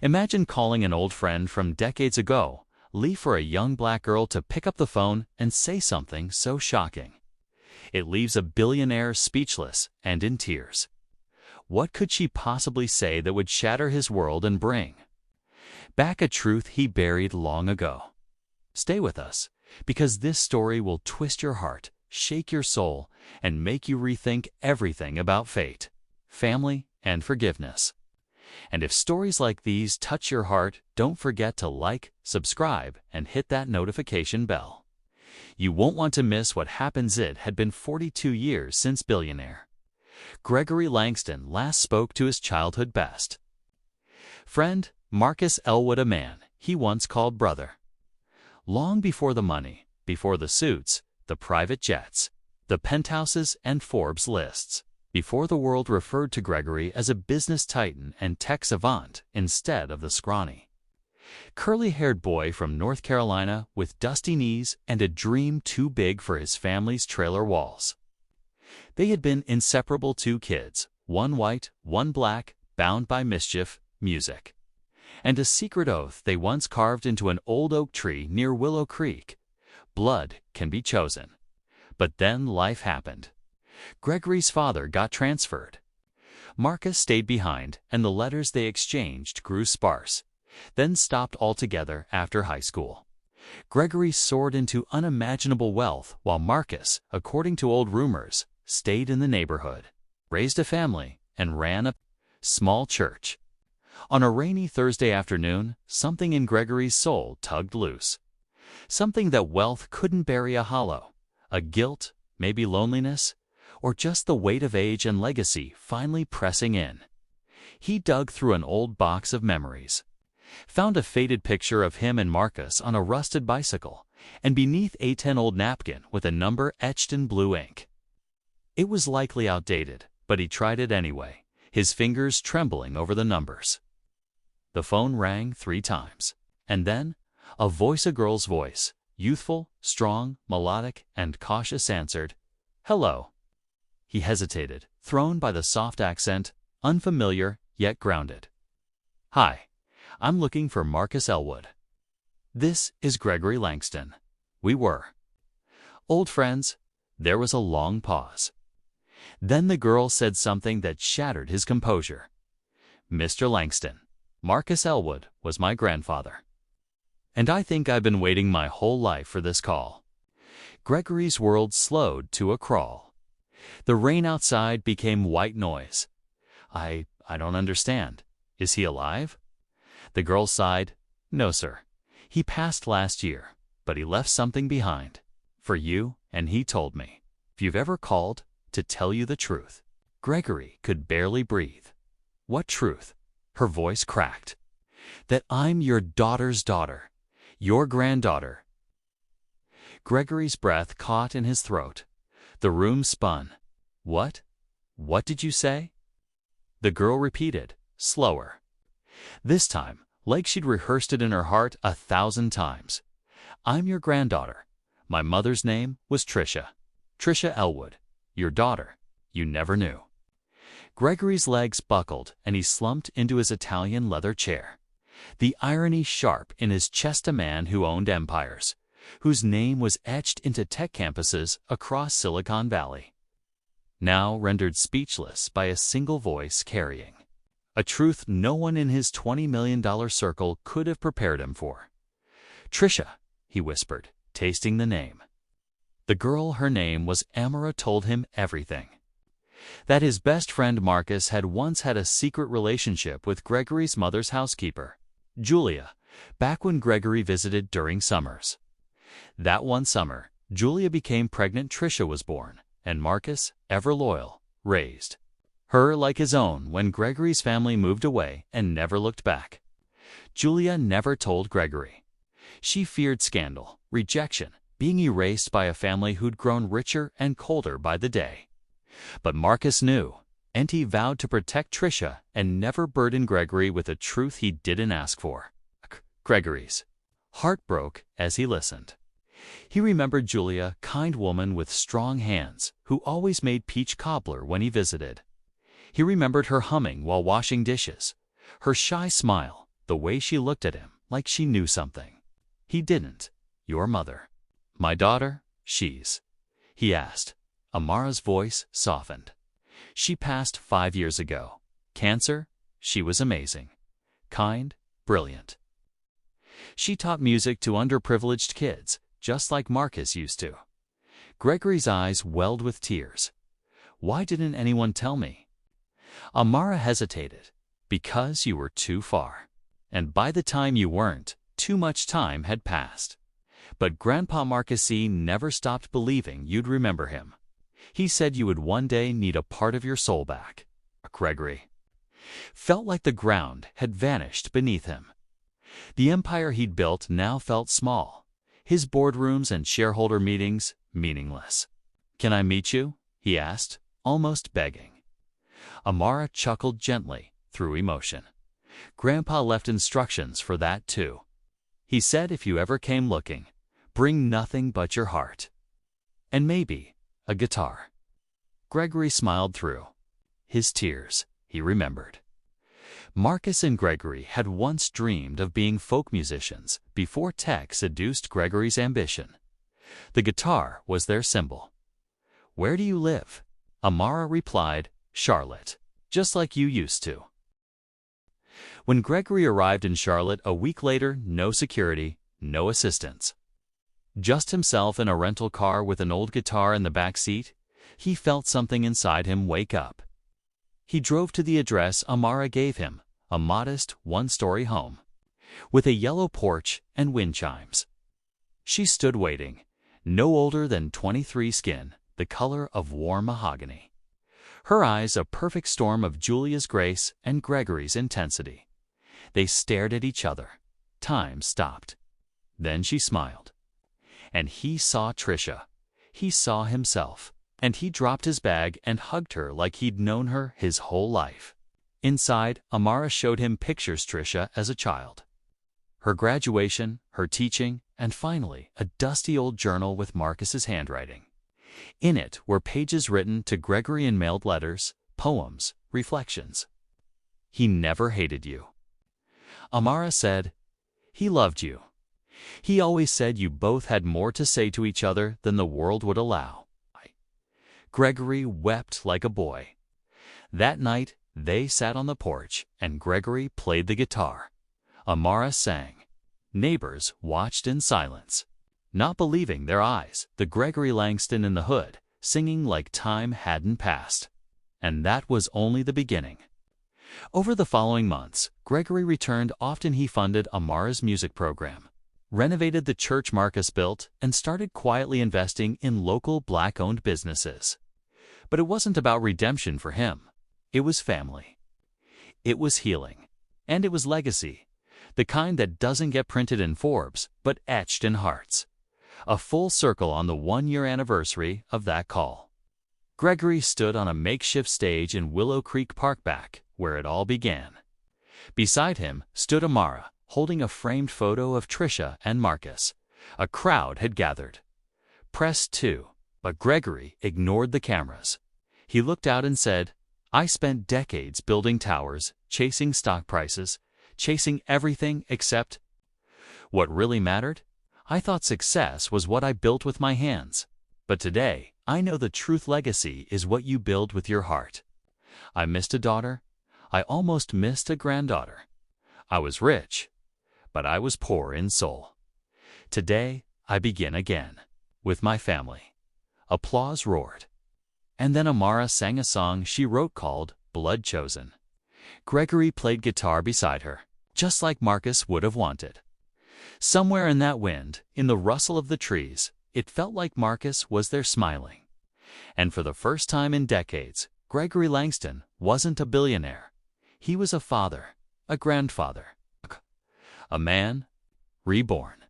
Imagine calling an old friend from decades ago, leave for a young black girl to pick up the phone and say something so shocking. It leaves a billionaire speechless and in tears. What could she possibly say that would shatter his world and bring back a truth he buried long ago? Stay with us, because this story will twist your heart, shake your soul, and make you rethink everything about fate, family, and forgiveness. And if stories like these touch your heart, don't forget to like, subscribe, and hit that notification bell. You won't want to miss what happens. It had been 42 years since Billionaire. Gregory Langston last spoke to his childhood best friend, Marcus Elwood, a man he once called brother. Long before the money, before the suits, the private jets, the penthouses, and Forbes lists, before the world referred to Gregory as a business titan and tech savant instead of the scrawny, curly-haired boy from North Carolina with dusty knees and a dream too big for his family's trailer walls. They had been inseparable two kids, one white, one black, bound by mischief, music, and a secret oath they once carved into an old oak tree near Willow Creek. Blood can be chosen. But then life happened. Gregory's father got transferred. Marcus stayed behind, and the letters they exchanged grew sparse, then stopped altogether after high school. Gregory soared into unimaginable wealth, while Marcus, according to old rumors, stayed in the neighborhood, raised a family, and ran a small church. On a rainy Thursday afternoon, something in Gregory's soul tugged loose. Something that wealth couldn't bury, a hollow, a guilt, maybe loneliness, or just the weight of age and legacy finally pressing in. He dug through an old box of memories, found a faded picture of him and Marcus on a rusted bicycle, and beneath a 10-old napkin with a number etched in blue ink. It was likely outdated, but he tried it anyway, his fingers trembling over the numbers. The phone rang 3 times, and then a girl's voice, youthful, strong, melodic, and cautious, answered, "Hello." He hesitated, thrown by the soft accent, unfamiliar yet grounded. "Hi, I'm looking for Marcus Elwood." "This is Gregory Langston." We were old friends. There was a long pause. Then the girl said something that shattered his composure. "Mr. Langston, Marcus Elwood was my grandfather. And I think I've been waiting my whole life for this call." Gregory's world slowed to a crawl. The rain outside became white noise. I don't understand. Is he alive?" The girl sighed. "No, sir. He passed last year, but he left something behind. For you, and he told me. If you've ever called, to tell you the truth." Gregory could barely breathe. "What truth?" Her voice cracked. "That I'm your daughter's daughter. Your granddaughter." Gregory's breath caught in his throat. The room spun. "What? What did you say?" The girl repeated, slower. This time, like she'd rehearsed it in her heart 1,000 times. "I'm your granddaughter. My mother's name was Tricia. Tricia Elwood. Your daughter. You never knew." Gregory's legs buckled, and he slumped into his Italian leather chair. The irony sharp in his chest. A man who owned empires, whose name was etched into tech campuses across Silicon Valley, now rendered speechless by a single voice carrying a truth no one in his $20 million circle could have prepared him for. "Tricia," he whispered, tasting the name. The girl, her name was Amara, told him everything. That his best friend Marcus had once had a secret relationship with Gregory's mother's housekeeper, Julia, back when Gregory visited during summers. That one summer, Julia became pregnant, Tricia was born, and Marcus, ever loyal, raised her like his own when Gregory's family moved away and never looked back. Julia never told Gregory. She feared scandal, rejection, being erased by a family who'd grown richer and colder by the day. But Marcus knew, and he vowed to protect Tricia and never burden Gregory with a truth he didn't ask for. Gregory's heart broke as he listened. He remembered Julia, kind woman with strong hands, who always made peach cobbler when he visited. He remembered her humming while washing dishes, her shy smile, the way she looked at him, like she knew something. He didn't. Your mother. My daughter, she's. He asked. Amara's voice softened. She passed 5 years ago. Cancer? She was amazing. Kind, brilliant. She taught music to underprivileged kids, just like Marcus used to. Gregory's eyes welled with tears. Why didn't anyone tell me? Amara hesitated. Because you were too far. And by the time you weren't, too much time had passed. But Grandpa Marcus never stopped believing you'd remember him. He said you would one day need a part of your soul back. Gregory felt like the ground had vanished beneath him. The empire he'd built now felt small. His boardrooms and shareholder meetings meaningless. Can I meet you? He asked, almost begging. Amara chuckled gently through emotion. Grandpa left instructions for that too. He said if you ever came looking, bring nothing but your heart. And maybe a guitar. Gregory smiled through his tears. He remembered. Marcus and Gregory had once dreamed of being folk musicians before tech seduced Gregory's ambition. The guitar was their symbol. Where do you live? Amara replied, Charlotte, just like you used to. When Gregory arrived in Charlotte a week later, no security, no assistance. Just himself in a rental car with an old guitar in the back seat, he felt something inside him wake up. He drove to the address Amara gave him, a modest one-story home, with a yellow porch and wind chimes. She stood waiting, no older than 23, skin the color of warm mahogany. Her eyes a perfect storm of Julia's grace and Gregory's intensity. They stared at each other. Time stopped. Then she smiled. And he saw Trisha. He saw himself. And he dropped his bag and hugged her like he'd known her his whole life. Inside, Amara showed him pictures Trisha as a child. Her graduation, her teaching, and finally, a dusty old journal with Marcus's handwriting. In it were pages written to Gregory in mailed letters, poems, reflections. He never hated you. Amara said, he loved you. He always said you both had more to say to each other than the world would allow. Gregory wept like a boy. That night, they sat on the porch, and Gregory played the guitar. Amara sang. Neighbors watched in silence, not believing their eyes. The Gregory Langston in the hood, singing like time hadn't passed. And that was only the beginning. Over the following months, Gregory returned often. He funded Amara's music program, renovated the church Marcus built, and started quietly investing in local Black-owned businesses. But it wasn't about redemption for him. It was family. It was healing. And it was legacy. The kind that doesn't get printed in Forbes, but etched in hearts. A full circle on the 1-year anniversary of that call. Gregory stood on a makeshift stage in Willow Creek Park back, where it all began. Beside him stood Amara, holding a framed photo of Trisha and Marcus. A crowd had gathered. Press too, but Gregory ignored the cameras. He looked out and said, I spent decades building towers, chasing stock prices, chasing everything except what really mattered. I thought success was what I built with my hands. But today, I know the truth legacy is what you build with your heart. I missed a daughter. I almost missed a granddaughter. I was rich, but I was poor in soul. Today, I begin again, with my family. Applause roared. And then Amara sang a song she wrote called Blood Chosen. Gregory played guitar beside her, just like Marcus would have wanted. Somewhere in that wind, in the rustle of the trees, it felt like Marcus was there smiling. And for the first time in decades, Gregory Langston wasn't a billionaire. He was a father, a grandfather, a man reborn.